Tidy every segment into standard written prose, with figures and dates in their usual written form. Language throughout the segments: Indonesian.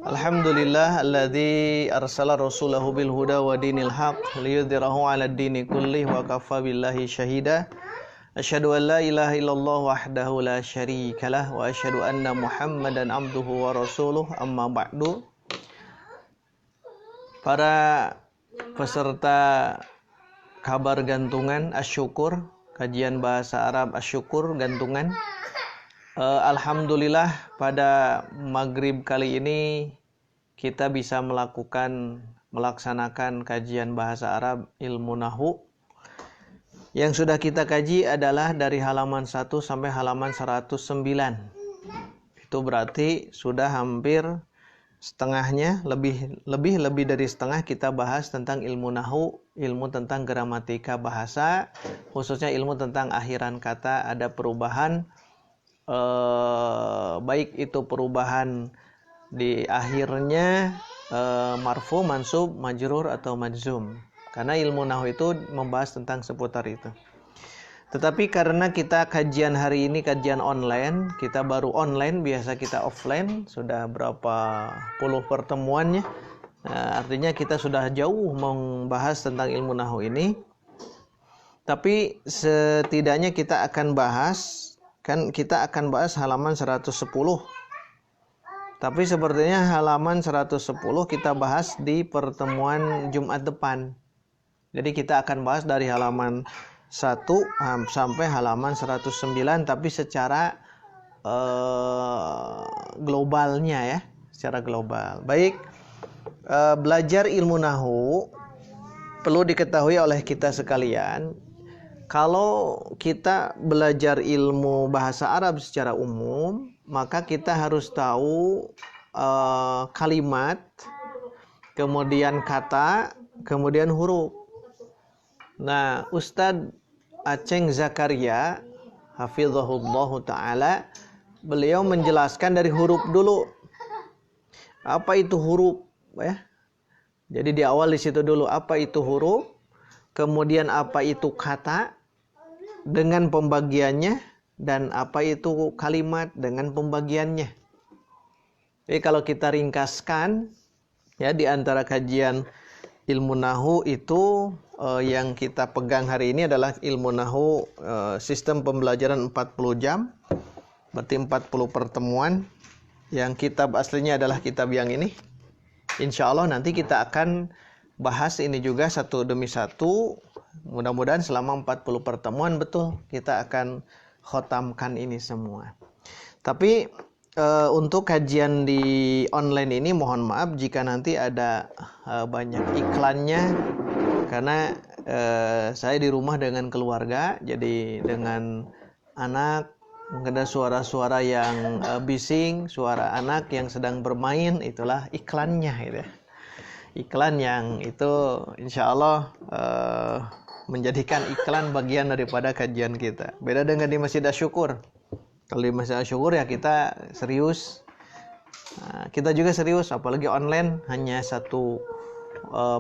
Alhamdulillah alladzi arsala rasulahu bil huda wa dinil haqq liyudhhirahu 'alad dini kullih wa kafa billahi syahida. Asyhadu an la ilaha illallah wahdahu la syarikalah wa asyhadu anna Muhammadan abduhu wa rasuluh, amma ba'du. Para peserta kabar gantungan asyukur, kajian bahasa Arab asyukur gantungan. Alhamdulillah pada maghrib kali ini kita bisa melaksanakan kajian bahasa Arab ilmu nahu. Yang sudah kita kaji adalah dari halaman 1 sampai halaman 109. Itu berarti sudah hampir setengahnya, lebih dari setengah kita bahas tentang ilmu nahu, ilmu tentang gramatika bahasa, khususnya ilmu tentang akhiran kata, ada perubahan baik itu perubahan di akhirnya marfu, mansub, majrur atau majzum. Karena ilmu nahwu itu membahas tentang seputar itu. Tetapi karena kita kajian hari ini kajian online, kita baru online, biasa kita offline, sudah berapa puluh pertemuannya. Artinya kita sudah jauh membahas tentang ilmu nahwu ini. Tapi setidaknya kita akan bahas halaman 110. Tapi sepertinya halaman 110 kita bahas di pertemuan Jumat depan. Jadi kita akan bahas dari halaman 1 sampai halaman 109, tapi secara globalnya ya, secara global. Baik, belajar ilmu nahwu perlu diketahui oleh kita sekalian. Kalau kita belajar ilmu bahasa Arab secara umum, maka kita harus tahu kalimat, kemudian kata, kemudian huruf. Nah, Ustadz Aceng Zakaria hafizahullahu ta'ala, beliau menjelaskan dari huruf dulu. Apa itu huruf ya? Jadi di awal di situ dulu, apa itu huruf, kemudian apa itu kata dengan pembagiannya, dan apa itu kalimat dengan pembagiannya. Jadi kalau kita ringkaskan ya, di antara kajian ilmu nahwu itu yang kita pegang hari ini adalah ilmu nahwu sistem pembelajaran 40 jam, berarti 40 pertemuan. Yang kitab aslinya adalah kitab yang ini. Insya Allah nanti kita akan bahas ini juga satu demi satu. Mudah-mudahan selama 40 pertemuan betul kita akan khotamkan ini semua. Tapi untuk kajian di online ini mohon maaf jika nanti ada banyak iklannya, karena saya di rumah dengan keluarga, jadi dengan anak ada suara-suara yang bising, suara anak yang sedang bermain, itulah iklannya gitu ya. Iklan yang itu insya Allah menjadikan iklan bagian daripada kajian kita. Beda dengan di Masjid Asy-Syukur. Kalau di Masjid Asy-Syukur ya kita serius. Kita juga serius, apalagi online hanya satu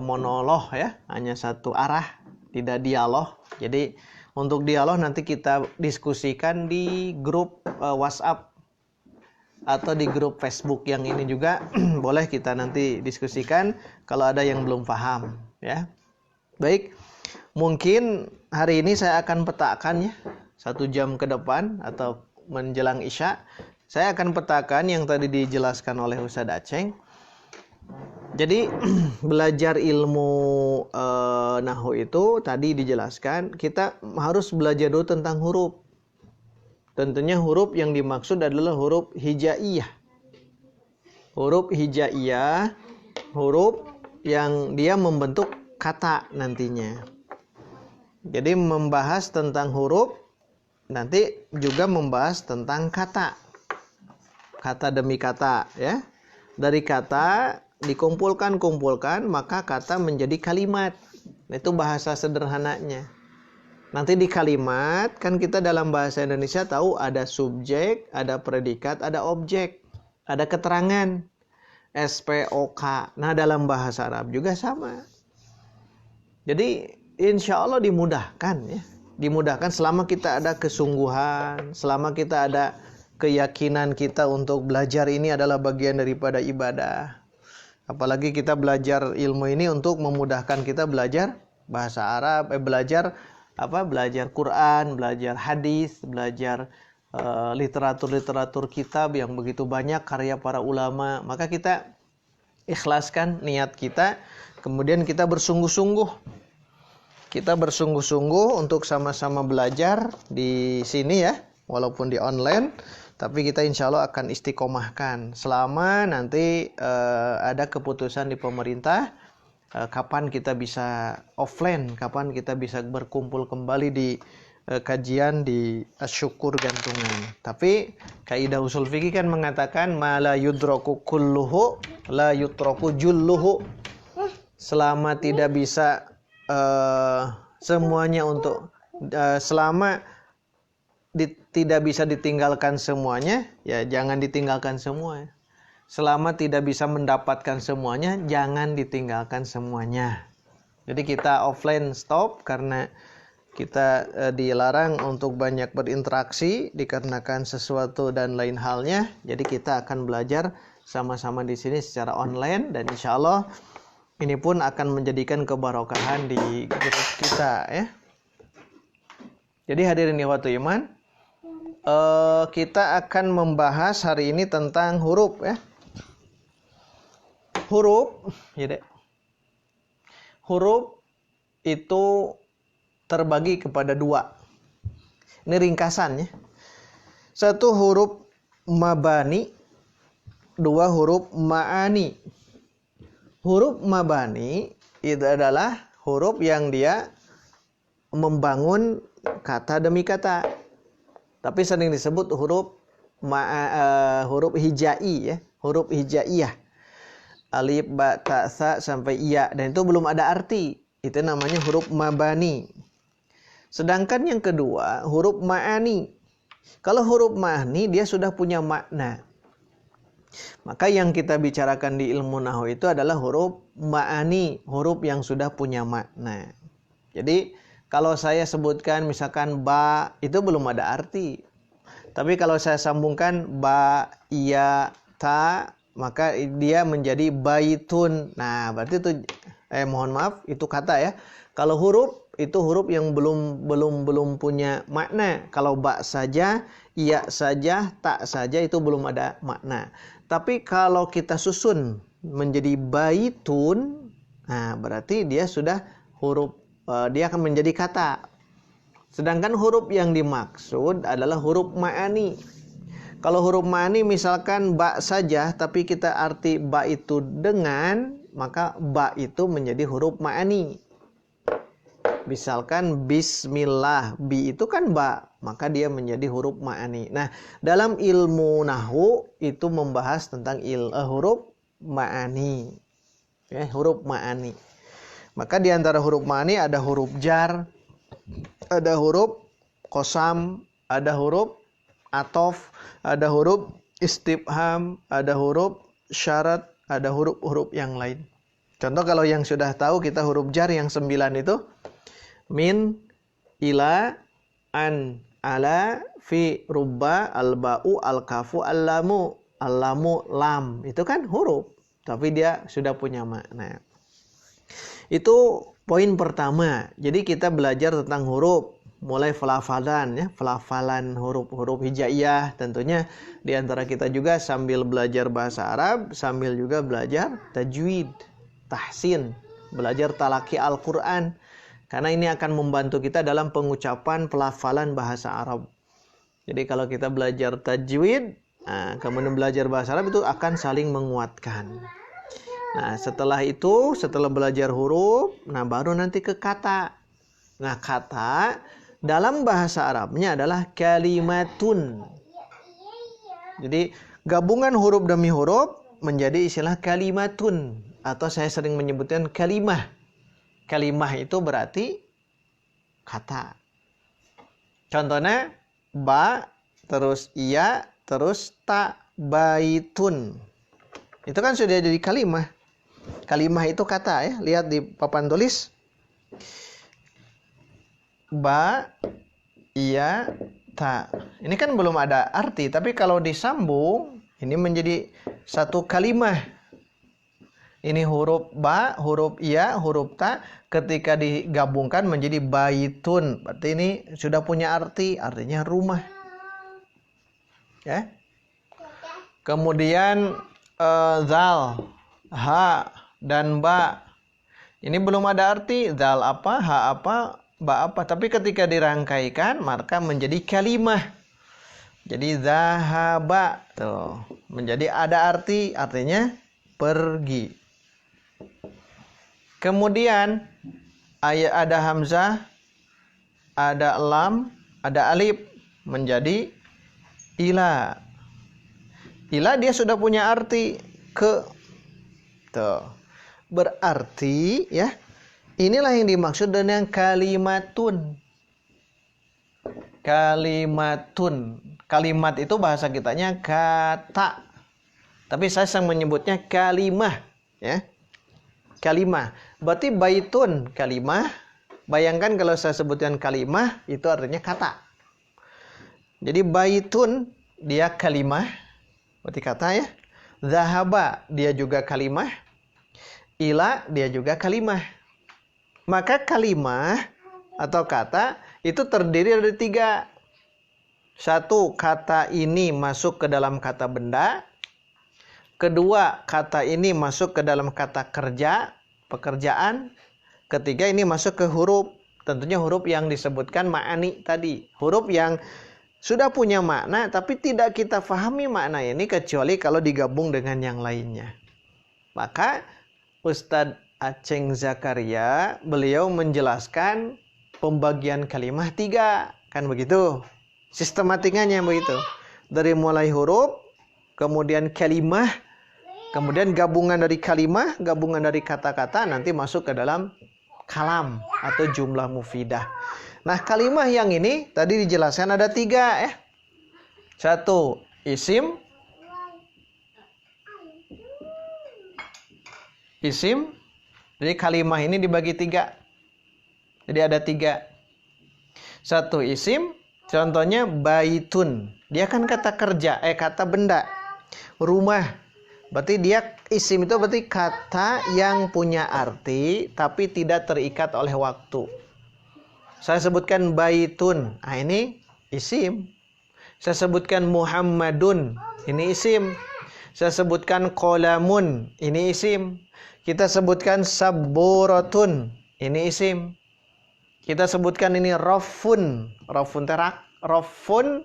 monolog ya, hanya satu arah, tidak dialog. Jadi untuk dialog nanti kita diskusikan di grup WhatsApp atau di grup Facebook yang ini juga boleh kita nanti diskusikan kalau ada yang belum paham ya. Baik. Mungkin hari ini saya akan petakan ya, 1 jam ke depan atau menjelang Isya, saya akan petakan yang tadi dijelaskan oleh Ustadz Aceng. Jadi belajar ilmu nahwu itu tadi dijelaskan, kita harus belajar dulu tentang huruf. Tentunya huruf yang dimaksud adalah huruf hijaiyah. Huruf hijaiyah, huruf yang dia membentuk kata nantinya. Jadi membahas tentang huruf, nanti juga membahas tentang kata. Kata demi kata ya. Dari kata dikumpulkan, maka kata menjadi kalimat. Itu bahasa sederhananya. Nanti di kalimat, kan kita dalam bahasa Indonesia tahu ada subjek, ada predikat, ada objek, ada keterangan. SPOK. Nah, dalam bahasa Arab juga sama. Jadi insya Allah dimudahkan ya. Dimudahkan selama kita ada kesungguhan, selama kita ada keyakinan kita untuk belajar ini adalah bagian daripada ibadah. Apalagi kita belajar ilmu ini untuk memudahkan kita belajar bahasa Arab, belajar Quran, belajar hadis, belajar literatur-literatur kitab yang begitu banyak karya para ulama. Maka kita ikhlaskan niat kita, kemudian kita bersungguh-sungguh. Kita bersungguh-sungguh untuk sama-sama belajar di sini ya, walaupun di online. Tapi kita insya Allah akan istiqomahkan selama nanti ada keputusan di pemerintah kapan kita bisa offline, kapan kita bisa berkumpul kembali di kajian di syukur gantungan. Tapi kaidah usul fikih kan mengatakan ma la yudraku kulluhu la yutraku julluhu. Selama tidak bisa semuanya untuk selama tidak bisa ditinggalkan semuanya, ya jangan ditinggalkan semua. Selama tidak bisa mendapatkan semuanya, jangan ditinggalkan semuanya. Jadi kita offline stop karena kita dilarang untuk banyak berinteraksi dikarenakan sesuatu dan lain halnya. Jadi kita akan belajar sama-sama di sini secara online dan insya Allah ini pun akan menjadikan kebarokahan di grup kita ya. Jadi hadirin ikhwatul iman, kita akan membahas hari ini tentang huruf ya. Huruf, ya dek. Huruf itu terbagi kepada dua. Ini ringkasannya. Satu huruf mabani, dua huruf ma'ani. Huruf mabani itu adalah huruf yang dia membangun kata demi kata. Tapi sering disebut huruf hijai ya, huruf hijaiyah. Alif, ba, ta, sa sampai iya dan itu belum ada arti. Itu namanya huruf mabani. Sedangkan yang kedua, huruf ma'ani. Kalau huruf ma'ani dia sudah punya makna. Maka yang kita bicarakan di ilmu nahwu itu adalah huruf ma'ani, huruf yang sudah punya makna. Jadi kalau saya sebutkan misalkan ba, itu belum ada arti. Tapi kalau saya sambungkan ba, iya, ta, maka dia menjadi baitun. Nah, berarti itu mohon maaf, itu kata ya. Kalau huruf itu huruf yang belum punya makna. Kalau ba saja, iya saja, ta saja itu belum ada makna. Tapi kalau kita susun menjadi baitun, nah berarti dia sudah huruf, dia akan menjadi kata. Sedangkan huruf yang dimaksud adalah huruf ma'ani. Kalau huruf ma'ani misalkan ba saja, tapi kita arti ba itu dengan, maka ba itu menjadi huruf ma'ani. Misalkan bismillah, bi itu kan ba, maka dia menjadi huruf ma'ani. Nah, dalam ilmu nahwu itu membahas tentang huruf ma'ani. Ya, huruf ma'ani. Maka di antara huruf ma'ani ada huruf jar, ada huruf qasam, ada huruf atof, ada huruf istifham, ada huruf syarat, ada huruf-huruf yang lain. Contoh kalau yang sudah tahu kita huruf jar yang 9 itu min, ila, an, ala, fi, rubba, al-ba'u, al-kafu, al-lamu. Al-lamu, lam. Itu kan huruf. Tapi dia sudah punya makna. Itu poin pertama. Jadi kita belajar tentang huruf. Mulai pelafalan ya. Pelafalan huruf-huruf hijaiyah. Tentunya di antara kita juga sambil belajar bahasa Arab. Sambil juga belajar tajwid, tahsin. Belajar talaki Al-Quran. Karena ini akan membantu kita dalam pengucapan pelafalan bahasa Arab. Jadi kalau kita belajar tajwid, kemudian belajar bahasa Arab itu akan saling menguatkan. Nah setelah itu, setelah belajar huruf, nah baru nanti ke kata. Nah kata dalam bahasa Arabnya adalah kalimatun. Jadi gabungan huruf demi huruf menjadi istilah kalimatun. Atau saya sering menyebutkan kalimah. Kalimah itu berarti kata. Contohnya ba, terus iya, terus ta, baitun. Itu kan sudah jadi kalimah. Kalimah itu kata ya. Lihat di papan tulis. Ba, iya, ta. Ini kan belum ada arti, tapi kalau disambung ini menjadi satu kalimah. Ini huruf ba, huruf ya, huruf ta, ketika digabungkan menjadi baitun. Berarti ini sudah punya arti, artinya rumah. Ya. Kemudian zal, ha dan ba. Ini belum ada arti, zal apa, ha apa, ba apa. Tapi ketika dirangkaikan maka menjadi kalimah. Jadi zahaba tuh, menjadi ada arti, artinya pergi. Kemudian ada hamzah, ada lam, ada alif, menjadi ila. Ila dia sudah punya arti ke. Tuh. Berarti ya, inilah yang dimaksud dengan kalimatun. Kalimatun. Kalimat itu bahasa kitanya kata. Tapi saya sang menyebutnya kalimah, ya. Kalimah. Berarti baitun kalimah. Bayangkan kalau saya sebutkan kalimah, itu artinya kata. Jadi baitun dia kalimah, berarti kata ya. Zahaba dia juga kalimah. Ila dia juga kalimah. Maka kalimah atau kata itu terdiri dari 3. 1, kata ini masuk ke dalam kata benda. 2, kata ini masuk ke dalam kata kerja, pekerjaan. 3, ini masuk ke huruf. Tentunya huruf yang disebutkan ma'ani tadi. Huruf yang sudah punya makna tapi tidak kita fahami makna ini kecuali kalau digabung dengan yang lainnya. Maka Ustadz Aceng Zakaria, beliau menjelaskan pembagian kalimah 3. Kan begitu. Sistematikanya begitu. Dari mulai huruf, kemudian kalimah, kemudian gabungan dari kalimah, gabungan dari kata-kata, nanti masuk ke dalam kalam atau jumlah mufidah. Nah, kalimah yang ini tadi dijelaskan ada 3 ya. 1, isim. Isim. Jadi kalimah ini dibagi 3. Jadi ada 3. 1 isim. Contohnya baitun. Dia kan kata kerja, kata benda. Rumah. Berarti dia isim itu berarti kata yang punya arti tapi tidak terikat oleh waktu. Saya sebutkan baitun. Nah, ini isim. Saya sebutkan Muhammadun. Ini isim. Saya sebutkan qolamun. Ini isim. Kita sebutkan sabburatun. Ini isim. Kita sebutkan ini rafun. Rafun terak. Rafun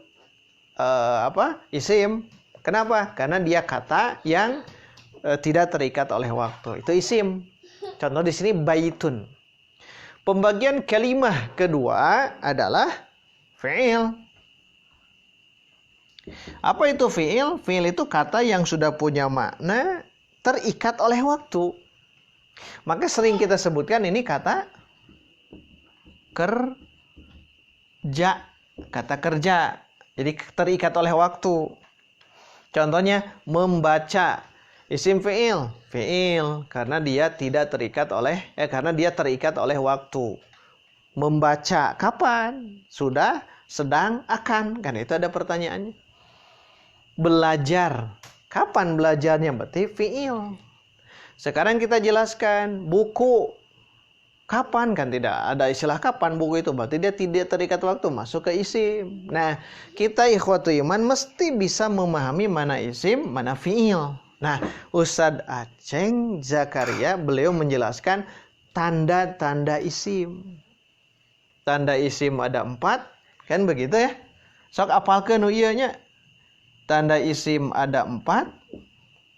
isim. Kenapa? Karena dia kata yang tidak terikat oleh waktu. Itu isim. Contoh di sini baitun. Pembagian kalimah kedua adalah fi'il. Apa itu fi'il? Fi'il itu kata yang sudah punya makna terikat oleh waktu. Maka sering kita sebutkan ini kata kerja. Kata kerja. Jadi terikat oleh waktu. Contohnya membaca. Isim fi'il. Fi'il. Karena dia tidak terikat oleh karena dia terikat oleh waktu. Membaca. Kapan? Sudah, sedang, akan. Kan itu ada pertanyaannya. Belajar. Kapan belajarnya? Berarti fi'il. Sekarang kita jelaskan buku. Kapan? Kan tidak ada istilah kapan buku itu. Berarti dia tidak terikat waktu. Masuk ke isim. Nah, kita ikhwatu iman mesti bisa memahami mana isim, mana fi'il. Nah, Ustadz Aceng Zakaria beliau menjelaskan tanda-tanda isim. Tanda isim ada 4. Kan begitu ya. Sok apalkeun ieu nya. Tanda isim ada 4.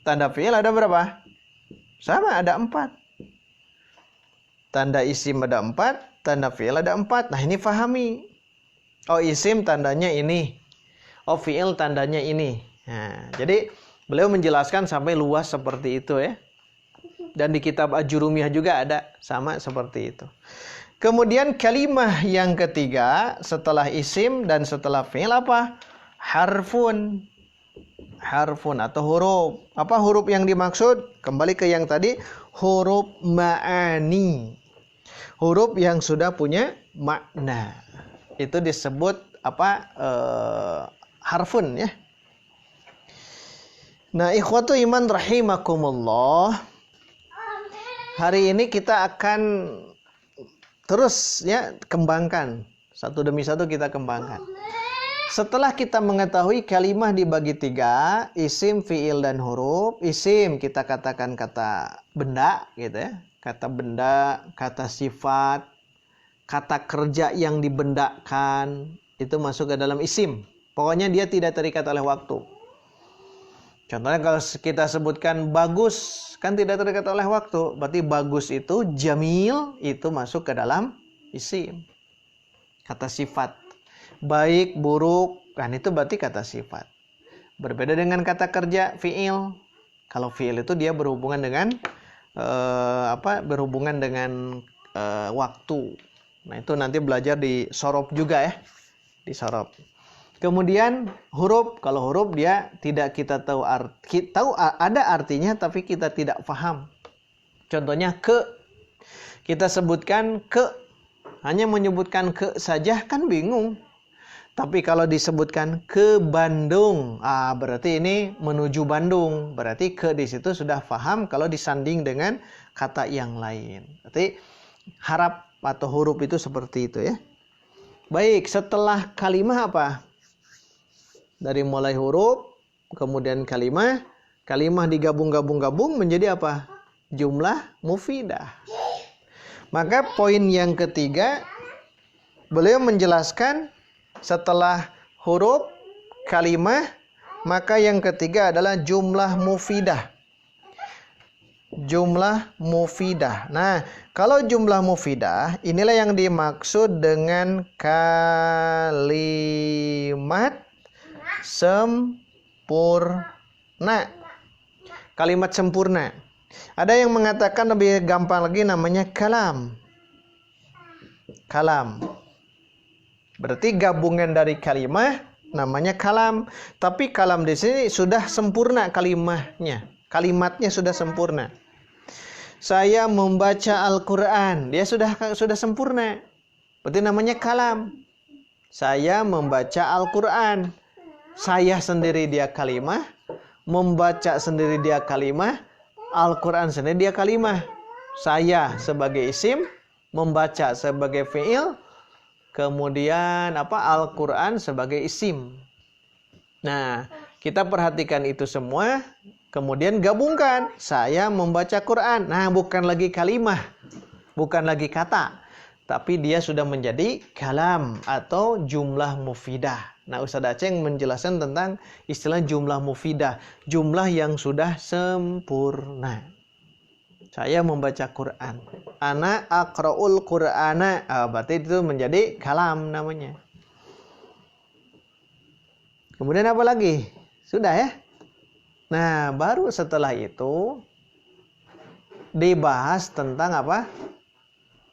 Tanda fi'il ada berapa? Sama, ada 4. Tanda isim ada 4, tanda fi'il ada 4. Nah, ini fahami. Oh, isim tandanya ini. Oh, fi'il tandanya ini. Nah, jadi beliau menjelaskan sampai luas seperti itu ya. Dan di kitab Ajurumiyah juga ada sama seperti itu. Kemudian kalimah yang ketiga setelah isim dan setelah fi'il apa? Harfun. Harfun atau huruf. Apa huruf yang dimaksud? Kembali ke yang tadi, huruf ma'ani. Huruf yang sudah punya makna. Itu disebut harfun ya. Nah, ikhwatu iman rahimakumullah. Hari ini kita akan terus ya kembangkan. Satu demi satu kita kembangkan. Setelah kita mengetahui kalimah dibagi 3, isim, fiil, dan huruf. Isim kita katakan kata benda gitu ya. Kata benda, kata sifat, kata kerja yang dibendakan. Itu masuk ke dalam isim. Pokoknya dia tidak terikat oleh waktu. Contohnya kalau kita sebutkan bagus, kan tidak terikat oleh waktu. Berarti bagus itu, jamil, itu masuk ke dalam isim. Kata sifat. Baik, buruk, kan itu berarti kata sifat. Berbeda dengan kata kerja, fiil. Kalau fiil itu dia berhubungan dengan berhubungan dengan waktu. Nah, itu nanti belajar di sorop juga ya. Di sorop. Kemudian huruf, kalau huruf dia tidak kita tahu ada artinya tapi kita tidak paham. Contohnya ke, kita sebutkan ke, hanya menyebutkan ke saja kan bingung. Tapi kalau disebutkan ke Bandung, berarti ini menuju Bandung. Berarti ke di situ sudah paham kalau disanding dengan kata yang lain. Berarti harap atau huruf itu seperti itu ya. Baik, setelah kalimah apa? Dari mulai huruf, kemudian kalimah digabung-gabung menjadi apa? Jumlah mufidah. Maka poin yang ketiga, beliau menjelaskan setelah huruf, kalimah, maka yang ketiga adalah jumlah mufidah. Jumlah mufidah. Nah, kalau jumlah mufidah, inilah yang dimaksud dengan kalimat sempurna. Kalimat sempurna. Ada yang mengatakan lebih gampang lagi namanya kalam. Kalam. Berarti gabungan dari kalimah namanya kalam. Tapi kalam di sini sudah sempurna kalimatnya. Kalimatnya sudah sempurna. Saya membaca Al-Quran. Dia sudah sempurna. Berarti namanya kalam. Saya membaca Al-Quran. Saya sendiri dia kalimah, membaca sendiri dia kalimah, Al-Quran sendiri dia kalimah. Saya sebagai isim, membaca sebagai fiil, kemudian Al-Quran sebagai isim. Nah, kita perhatikan itu semua, kemudian gabungkan. Saya membaca Quran. Nah, bukan lagi kalimah, bukan lagi kata, tapi dia sudah menjadi kalam atau jumlah mufidah. Nah, Ustaz Aceh menjelaskan tentang istilah jumlah mufidah, jumlah yang sudah sempurna. Saya membaca Quran. Ana aqra'ul Qur'ana. Berarti itu menjadi kalam namanya. Kemudian apa lagi? Sudah ya? Nah, baru setelah itu dibahas tentang apa?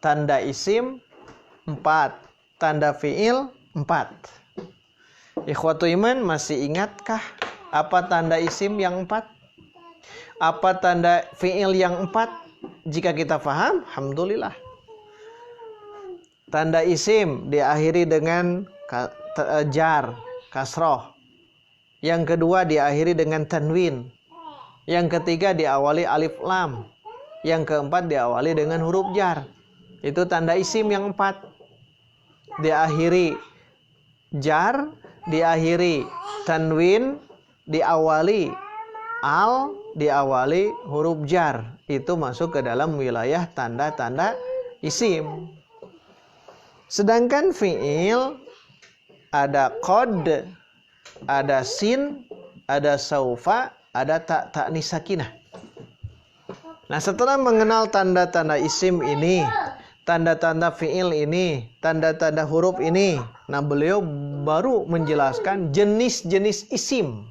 Tanda isim 4, tanda fiil 4. Ikhwatu iman, masih ingatkah apa tanda isim yang 4? Apa tanda fiil yang 4? Jika kita paham, alhamdulillah. Tanda isim diakhiri dengan jar, kasroh. Yang kedua diakhiri dengan tanwin. Yang ketiga diawali alif lam. Yang keempat diawali dengan huruf jar. Itu tanda isim yang 4. Diakhiri jar, diakhiri tanwin, diawali al, diawali huruf jar. Itu masuk ke dalam wilayah tanda-tanda isim. Sedangkan fiil ada qad, ada sin, ada saufa, ada ta'nis sakinah. Nah, setelah mengenal tanda-tanda isim ini, tanda-tanda fiil ini, tanda-tanda huruf ini, nah beliau baru menjelaskan jenis-jenis isim.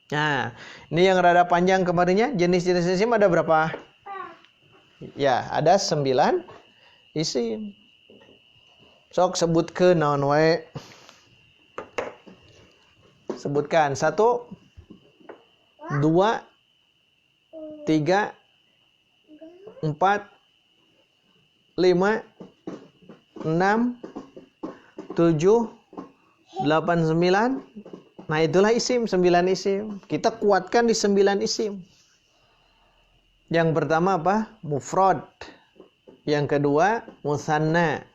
Nah, ini yang rada panjang kemarinnya, jenis-jenis isim ada berapa? Ya, ada 9 isim. Sok sebut ke naon wae. Sebutkan 1, 2, 3, 4, 5, 6, 7, 8, 9. Nah itulah isim, 9 isim. Kita kuatkan di 9 isim. Yang pertama apa? Mufrad. Yang kedua musanna.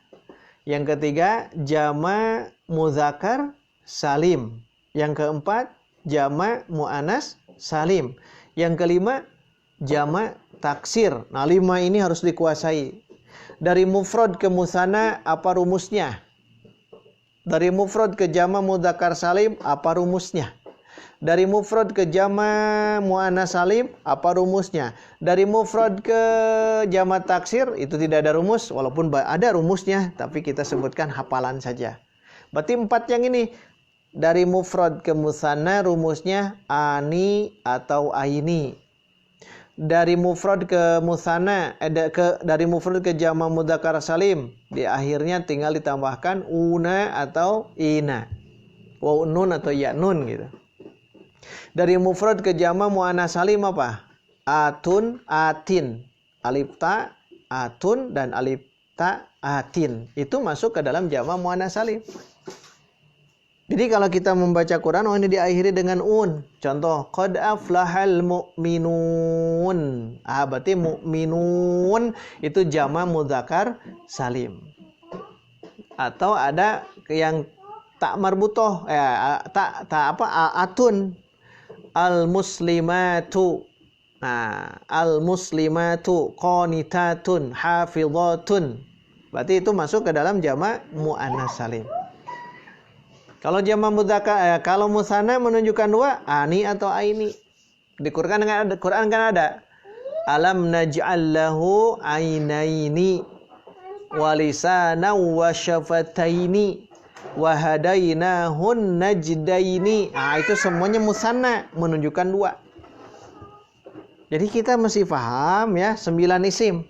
Yang ketiga jama' muzakkar salim. Yang keempat jama' muannas salim. Yang kelima jama' taksir. Nah 5 ini harus dikuasai. Dari mufrad ke musanna apa rumusnya? Dari mufrad ke jama' mudzakkar salim apa rumusnya? Dari mufrad ke jama' muannas salim apa rumusnya? Dari mufrad ke jama' taksir itu tidak ada rumus, walaupun ada rumusnya tapi kita sebutkan hafalan saja. Berarti 4 yang ini. Dari mufrad ke musanna rumusnya ani atau aini. Dari mufrad ke musanna, dari mufrad ke jama' mudzakkar salim, di akhirnya tinggal ditambahkan una atau ina, waw nun atau ya nun gitu. Dari mufrad ke jama' muannas salim apa? Atun, atin, alif ta, atun dan alif ta, atin. Itu masuk ke dalam jama' muannas salim. Jadi kalau kita membaca Quran, ini diakhiri dengan un. Contoh, qad aflahal mu'minun. Berarti mu'minun itu jama' mudzakkar salim. Atau ada yang tak marbutoh, atun. Al muslimatu. Nah, al muslimatu qanitatun hafizatun. Berarti itu masuk ke dalam jama' muannas salim. Kalau jama' mudzakkar, kalau musanna menunjukkan 2, ani atau aini. Di Quran kan ada. Alam naj'al lahu ainaini wa lisanan wa syafataini wa hadainahun najdaini. Nah, itu semuanya musanna menunjukkan 2. Jadi kita mesti paham ya, 9 isim.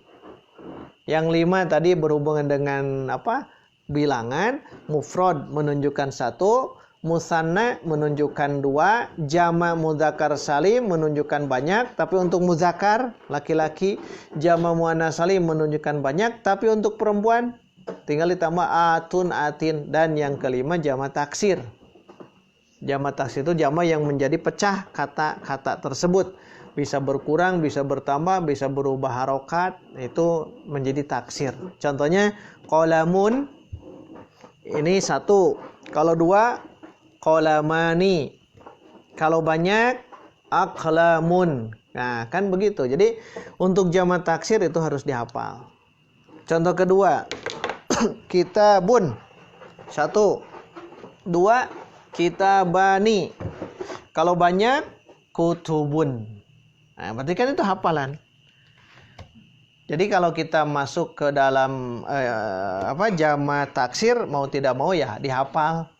Yang 5 tadi berhubungan dengan apa? Bilangan. Mufrad menunjukkan 1, musanna menunjukkan 2, jama' mudzakkar salim menunjukkan banyak, tapi untuk muzakkar laki-laki, jama' muannas salim menunjukkan banyak, tapi untuk perempuan tinggal ditambah atun, atin. Dan yang kelima jama' taksir. Jama' taksir itu jama' yang menjadi pecah kata-kata tersebut. Bisa berkurang, bisa bertambah, bisa berubah harokat. Itu menjadi taksir. Contohnya qolamun, ini 1. Kalau 2 qolamani. Kalau banyak aqlamun. Nah kan begitu. Jadi untuk jama' taksir itu harus dihafal. Contoh kedua, kitabun. 1. 2 kitabani. Kalau banyak kutubun. Nah berarti kan itu hafalan. Jadi kalau kita masuk ke dalam jama' taksir, mau tidak mau ya dihafal.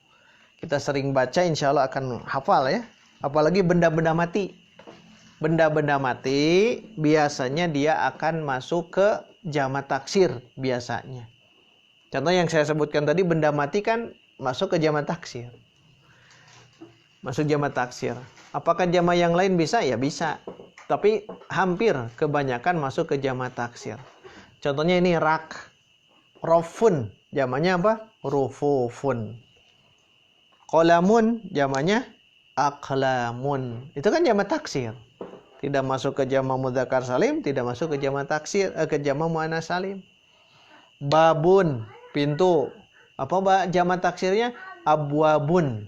Kita sering baca, insya Allah akan hafal ya. Apalagi benda-benda mati. Benda-benda mati biasanya dia akan masuk ke jama' taksir biasanya. Contoh yang saya sebutkan tadi, benda mati kan masuk ke jama' taksir. Masuk jama' taksir. Apakah jama' yang lain bisa? Ya bisa. Tapi hampir kebanyakan masuk ke jama' taksir. Contohnya ini rak, rofun, jamanya apa? Rufufun. Qolamun, jamanya aqlamun. Itu kan jama' taksir. Tidak masuk ke jama' mudzakkar salim, tidak masuk ke jama' taksir, ke jama' muannas salim. Babun, pintu. Apa jama' taksirnya? Abwabun.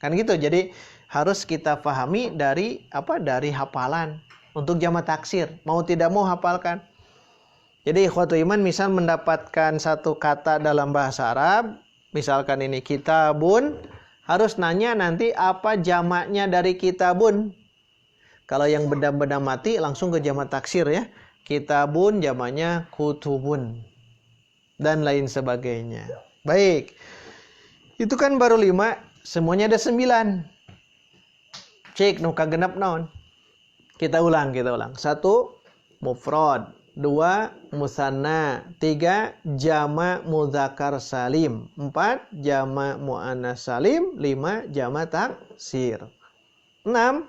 Kan gitu. Jadi harus kita pahami dari hafalan untuk jama' taksir. Mau tidak mau hafalkan. Jadi ikhwatul iman, misal mendapatkan satu kata dalam bahasa Arab, misalkan ini kitabun, harus nanya nanti apa jamaknya dari kitabun. Kalau yang benda-benda mati langsung ke jama' taksir ya. Kitabun jamaknya kutubun dan lain sebagainya. Baik. Itu kan baru 5, semuanya ada 9. Cek nu kagenep naon. Kita ulang. 1 mufrad, 2 musanna, 3 jama' mudzakkar salim, 4 jama' muannas salim, 5 jama' taksir, 6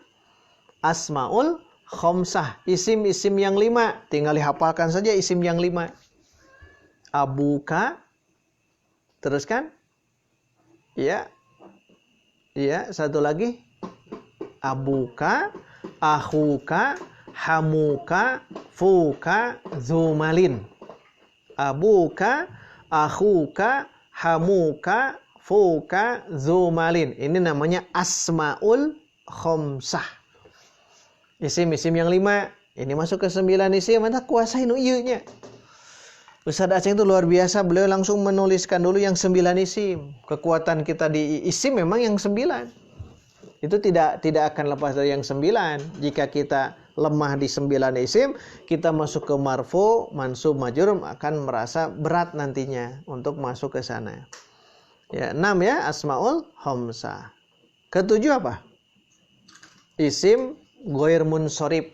asmaul khamsah, isim-isim yang 5. Tinggal dihafalkan saja isim yang 5. Abuka, terus kan Ya. Ya, satu lagi. Abuka, akhuka, hamuka, fuka, zumalin. Abuka, akhuka, hamuka, fuka, zumalin. Ini namanya asmaul khamsah. Isim-isim yang 5. Ini masuk ke 9 isim. Anda kuasain nya. Ustaz Aceh itu luar biasa. Beliau langsung menuliskan dulu yang 9 isim. Kekuatan kita di isim memang yang 9. Itu tidak akan lepas dari yang 9. Jika kita lemah di 9 isim, kita masuk ke marfu, mansub, majrur akan merasa berat nantinya untuk masuk ke sana. Ya, 6 ya, asmaul khamsah. Ketujuh apa? Isim ghair munsharif.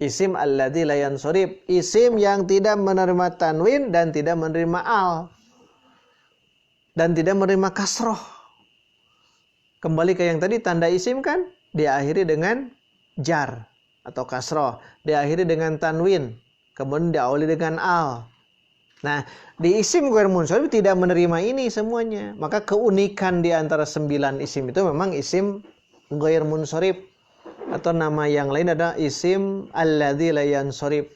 Isim alladzi la yansharif. Isim yang tidak menerima tanwin dan tidak menerima al. Dan tidak menerima kasroh. Kembali ke yang tadi, tanda isim kan diakhiri dengan jar atau kasroh. Diakhiri dengan tanwin. Kemudian diawali dengan al. Nah, di isim ghair munsharif tidak menerima ini semuanya. Maka keunikan di antara 9 isim itu memang isim ghair munsharif. Atau nama yang lain adalah isim alladzi la yansharif.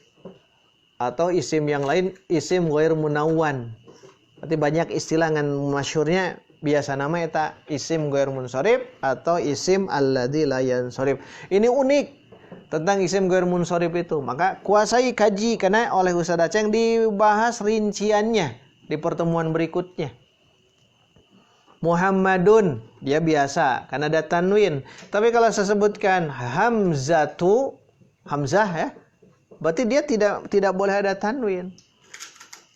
Atau isim yang lain isim ghair munawwan. Berarti banyak istilah ngan masyhurnya biasa nama eta isim ghair munsharif atau isim alladzi la yansharif. Ini unik tentang isim ghair munsharif itu. Maka kuasai kaji karena oleh Ustaz Aceh dibahas rinciannya di pertemuan berikutnya. Muhammadun, dia biasa karena ada tanwin. Tapi kalau saya sebutkan hamzatu, hamzah ya, berarti dia tidak boleh ada tanwin.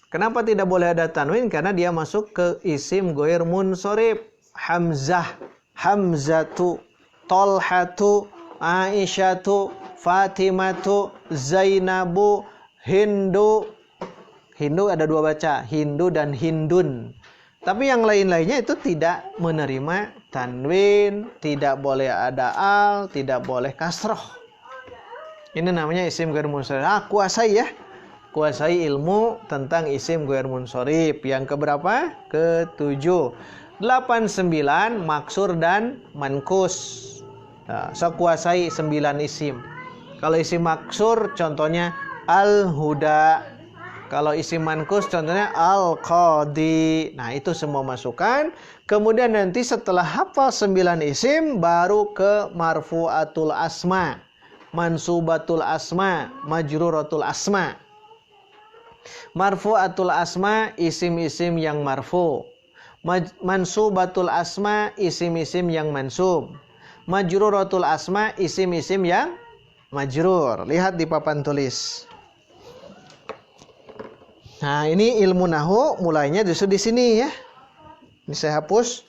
Kenapa tidak boleh ada tanwin? Karena dia masuk ke isim ghair munsharif. Hamzah, hamzatu, tolhatu, aisyatu, fatimatu, zainabu, hindu. Hindu ada 2 baca, hindu dan hindun. Tapi yang lain-lainnya itu tidak menerima tanwin, tidak boleh ada al, tidak boleh kasroh. Ini namanya isim ghair munsharif. Kuasai ya. Kuasai ilmu tentang isim ghair munsharif. Yang keberapa? Ke-7. 8, 9 maksur dan mankus. Nah, so kuasai 9 isim. Kalau isim maksur contohnya al-huda. Kalau isim mankus contohnya al-qadi. Nah, itu semua masukan. Kemudian nanti setelah hafal 9 isim baru ke marfu'atul asma, mansubatul asma, majruratul asma. Marfu'atul asma isim-isim yang marfu. Mansubatul asma isim-isim yang mansub. Majruratul asma isim-isim yang majrur. Lihat di papan tulis. Nah, ini ilmu nahwu mulainya justru di sini ya. Ini saya hapus.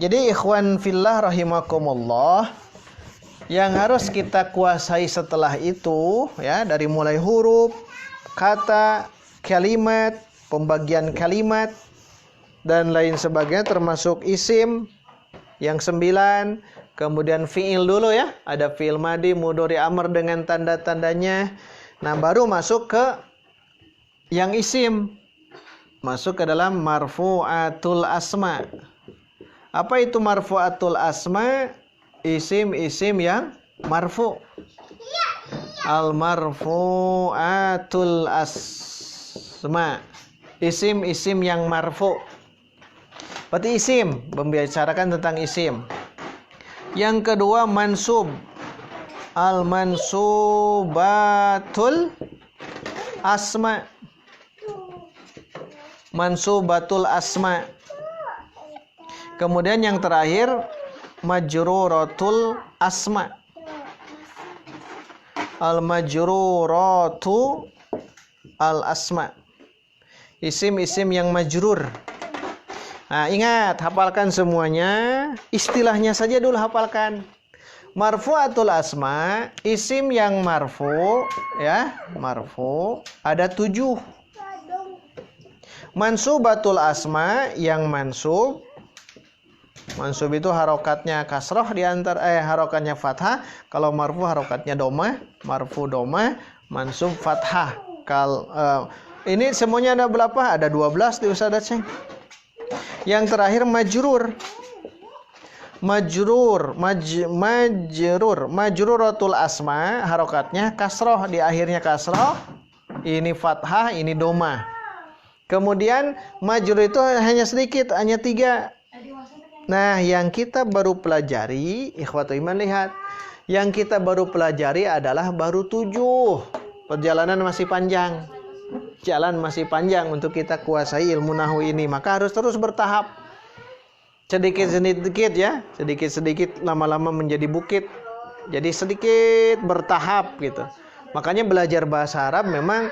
Jadi ikhwan fillah rahimakumullah, yang harus kita kuasai setelah itu ya, dari mulai huruf, kata, kalimat, pembagian kalimat dan lain sebagainya termasuk isim yang 9, kemudian fi'il dulu ya, ada fi'il madi, mudhari, amr dengan tanda-tandanya. Nah, baru masuk ke yang isim, masuk ke dalam marfu'atul asma. Apa itu marfu'atul asma? Isim-isim yang marfu. Al-marfu'atul asma, isim-isim yang marfu. Berarti isim, membicarakan tentang isim. Yang kedua mansub. Al-mansubatul asma. Mansubatul asma. Kemudian yang terakhir majruratul asma. Al-majruratu al-asma. Isim-isim yang majrur. Nah, ingat, hafalkan semuanya. Istilahnya saja dulu hafalkan. Marfu'atul asma, isim yang marfu ya, marfu ada 7. Mansubatul asma yang mansub. Mansub itu harokatnya kasroh di antara harokatnya fathah. Kalau marfu harokatnya domah, marfu domah, mansub fathah. Ini semuanya ada berapa? Ada 12 di Ustaz Aceh. Yang terakhir majrur. Majruratul asma, harokatnya kasroh, di akhirnya kasroh. Ini fathah, ini domah. Kemudian majrur itu hanya sedikit, hanya 3. Nah, yang kita baru pelajari, ikhwatul iman, lihat. Yang kita baru pelajari adalah baru 7. Perjalanan masih panjang. Jalan masih panjang untuk kita kuasai ilmu nahwu ini. Maka harus terus bertahap. Sedikit-sedikit ya. Sedikit-sedikit lama-lama menjadi bukit. Jadi sedikit bertahap gitu. Makanya belajar bahasa Arab memang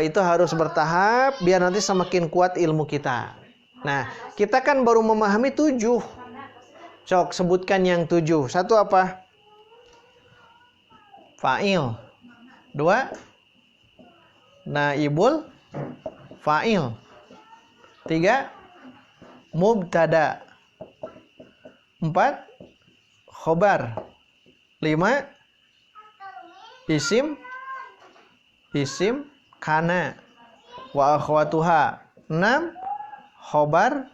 itu harus bertahap biar nanti semakin kuat ilmu kita. Nah, kita kan baru memahami 7. Sok, sebutkan yang 7. 1 apa? Fa'il. 2, naibul fa'il. 3, mubtada. 4, khobar. 5, isim kana wa akhwatuha. 6, khobar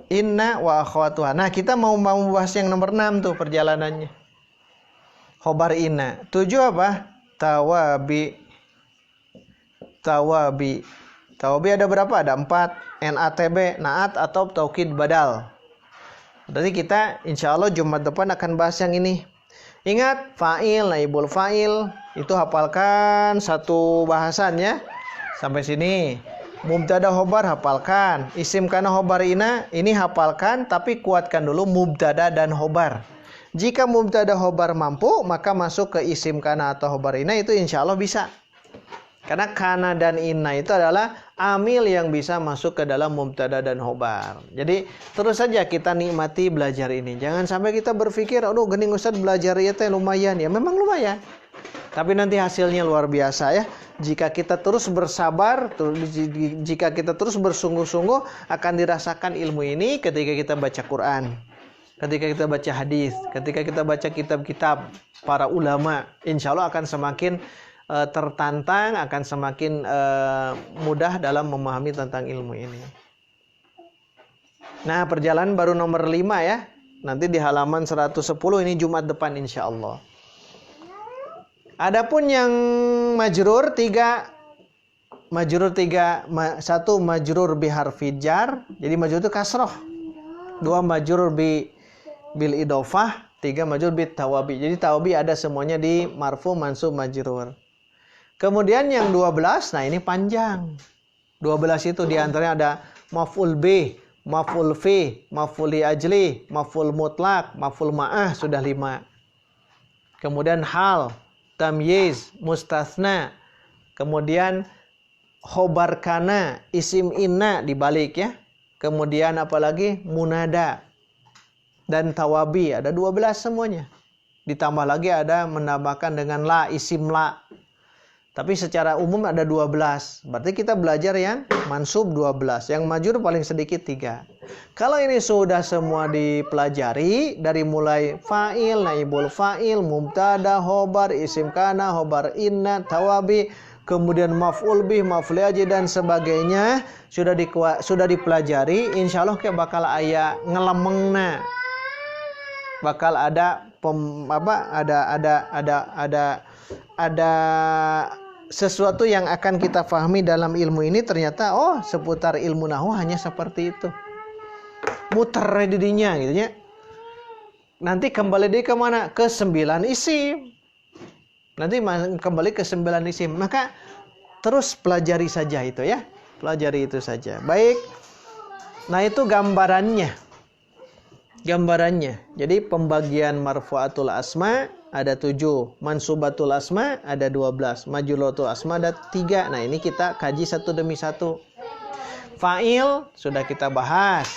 inna wa akhwatuha. Nah, kita mau bahas yang nomor 6 tuh perjalanannya. Khobar inna. 7 apa? Tawabi. Tawabi ada berapa? Ada 4. NATB, naat atau taukid badal. Berarti kita insya Allah Jumat depan akan bahas yang ini. Ingat, fa'il, naibul fa'il. Itu hafalkan satu bahasan ya. Sampai sini. Mubtada khobar hafalkan. Isim kana khobar ina, ini hafalkan. Tapi kuatkan dulu mubtada dan khobar. Jika mubtada khobar mampu, maka masuk ke isim kana atau khobar ina, itu insya Allah bisa. Karena kana dan inna itu adalah amil yang bisa masuk ke dalam mubtada dan khobar. Jadi terus saja kita nikmati belajar ini. Jangan sampai kita berpikir, aduh gening Ustaz belajar ya teh lumayan. Ya memang lumayan. Tapi nanti hasilnya luar biasa ya. Jika kita terus bersabar, jika kita terus bersungguh-sungguh, akan dirasakan ilmu ini ketika kita baca Quran, ketika kita baca hadis, ketika kita baca kitab-kitab para ulama. Insya Allah akan semakin tertantang, akan semakin mudah dalam memahami tentang ilmu ini. Nah, perjalanan baru nomor 5 ya. Nanti di halaman 110 ini Jumat depan insya Allah. Adapun yang majrur 3. Majrur 3. 1 majrur bi harfi jar. Jadi majrur itu kasroh. 2 majrur bil idofah. 3 majrur bi tawabi. Jadi tawabi ada semuanya di marfu, mansub, majrur. Kemudian yang 12, nah ini panjang. 12 itu diantaranya ada maf'ul bih, maf'ul fi, maf'ul li ajli, maf'ul mutlak, maf'ul ma'ah, sudah 5. Kemudian hal, tamyiz, mustatsna. Kemudian khobar kana, isim inna dibalik ya. Kemudian apalagi munada dan tawabi, ada 12 semuanya. Ditambah lagi ada menambahkan dengan la, isim la. Tapi secara umum ada 12. Berarti kita belajar yang mansub 12. Yang majrur paling sedikit 3. Kalau ini sudah semua dipelajari, dari mulai fa'il, naibul fa'il, mubtada, khobar, isim kana, khobar inna, tawabi, kemudian maf'ul bih, maf'ul ajli dan sebagainya sudah dipelajari, insya Allah kayak bakal aya ngelemengna. Bakal ada ada sesuatu yang akan kita pahami dalam ilmu ini. Ternyata seputar ilmu nahwu hanya seperti itu, muter didinya gitu ya. Nanti kembali ke mana? Ke 9 isim. Nanti kembali ke 9 isim. Maka terus pelajari saja itu ya. Pelajari itu saja. Baik. Nah, itu gambarannya. Jadi pembagian marfu'atul asma ada 7, mansubatul asma ada 12, majruratul asma ada 3. Nah, ini kita kaji satu demi satu. Fa'il sudah kita bahas.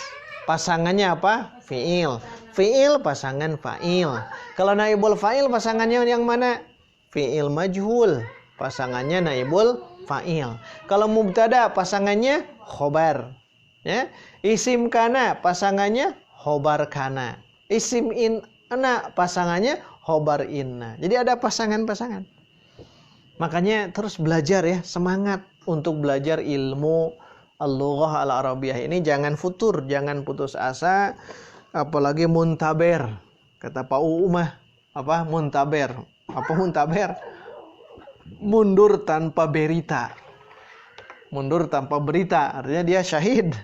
Pasangannya apa? Fi'il. Fi'il pasangan fa'il. Kalau naibul fa'il pasangannya yang mana? Fi'il majhul. Pasangannya naibul fa'il. Kalau mubtada pasangannya khobar. Ya. Isim kana pasangannya khobar kana. Isim inna pasangannya khobar inna. Jadi ada pasangan-pasangan. Makanya terus belajar ya, semangat untuk belajar ilmu al-lughah al-arabiyah ini jangan futur, jangan putus asa, apalagi muntaber. Kata Pak UU mah apa muntaber? Apa muntaber? Mundur tanpa berita. Mundur tanpa berita, artinya dia syahid.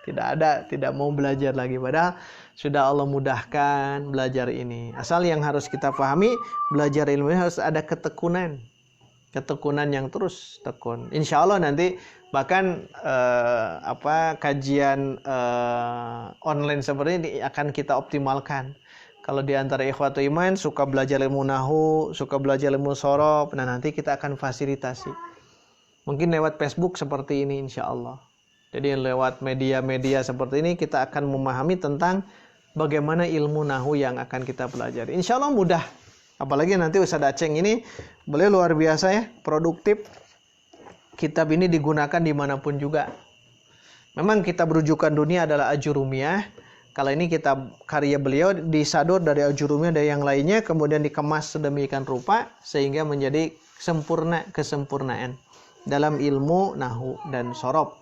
Tidak mau belajar lagi, padahal sudah Allah mudahkan belajar ini. Asal yang harus kita pahami, belajar ilmu ini harus ada ketekunan yang terus tekun. Insya Allah nanti bahkan kajian online seperti ini akan kita optimalkan. Kalau di antara ikhwatu iman suka belajar ilmu nahu, suka belajar ilmu shorof, nah nanti kita akan fasilitasi. Mungkin lewat Facebook seperti ini insya Allah. Jadi lewat media-media seperti ini kita akan memahami tentang bagaimana ilmu nahu yang akan kita pelajari. Insya Allah mudah. Apalagi nanti Ustaz Aceng ini beliau luar biasa ya, produktif. Kitab ini digunakan dimanapun juga. Memang kitab rujukan dunia adalah Ajurumiyah. Kalau ini kitab karya beliau disadur dari Ajurumiyah dan yang lainnya, kemudian dikemas sedemikian rupa sehingga menjadi kesempurnaan dalam ilmu nahu dan shorof.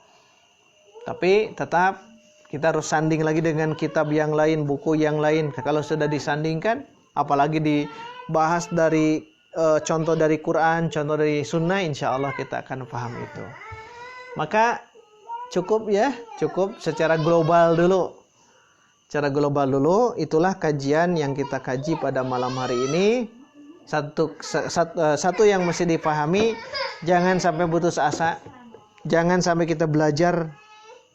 Tapi tetap kita harus sanding lagi dengan kitab yang lain, buku yang lain. Kalau sudah disandingkan, apalagi dibahas dari contoh dari Quran, contoh dari Sunnah, insya Allah kita akan paham itu. Maka cukup secara global dulu. Secara global dulu, itulah kajian yang kita kaji pada malam hari ini. Satu yang mesti dipahami, jangan sampai putus asa, jangan sampai kita belajar,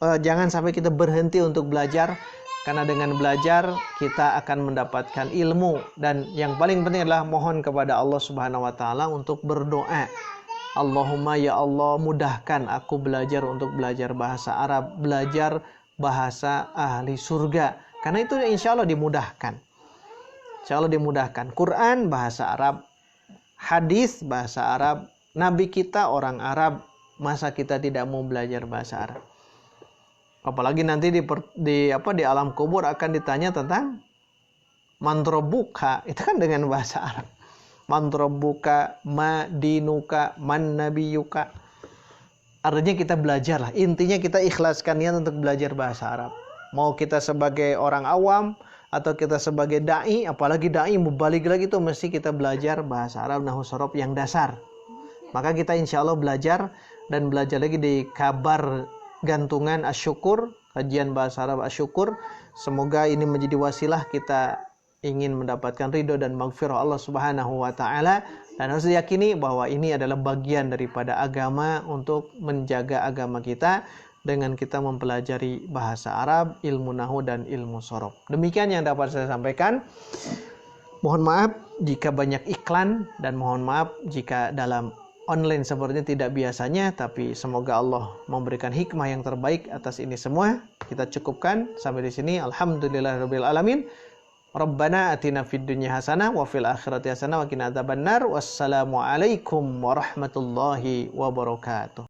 jangan sampai kita berhenti untuk belajar, karena dengan belajar kita akan mendapatkan ilmu. Dan yang paling penting adalah mohon kepada Allah Subhanahu wa taala untuk berdoa. Allahumma ya Allah, mudahkan aku belajar untuk belajar bahasa Arab, belajar bahasa ahli surga, karena itu insya Allah dimudahkan. Insya Allah dimudahkan. Quran bahasa Arab, hadis bahasa Arab, Nabi kita orang Arab, masa kita tidak mau belajar bahasa Arab? Apalagi nanti di alam kubur akan ditanya tentang mantrobuka, itu kan dengan bahasa Arab. Mantrobuka, ma dinuka, man nabiyuka. Artinya kita belajarlah. Intinya kita ikhlaskan niat untuk belajar bahasa Arab. Mau kita sebagai orang awam atau kita sebagai dai, apalagi dai balik lagi itu mesti kita belajar bahasa Arab nahwu shorof yang dasar. Maka kita insya Allah belajar lagi di kabar gantungan asyukur, kajian bahasa Arab asyukur. Semoga ini menjadi wasilah kita ingin mendapatkan ridho dan maghfirah Allah Subhanahu wa taala, dan harus diyakini bahwa ini adalah bagian daripada agama untuk menjaga agama kita dengan kita mempelajari bahasa Arab, ilmu nahwu dan ilmu shorof. Demikian yang dapat saya sampaikan. Mohon maaf jika banyak iklan dan mohon maaf jika dalam online sepertinya tidak biasanya, tapi semoga Allah memberikan hikmah yang terbaik atas ini semua. Kita cukupkan sampai di sini. Alhamdulillahirabbil alamin. Rabbana atina fid dunya hasanah wa fil akhirati hasanah wa qina adzabannar. Wassalamualaikum warahmatullahi wabarakatuh.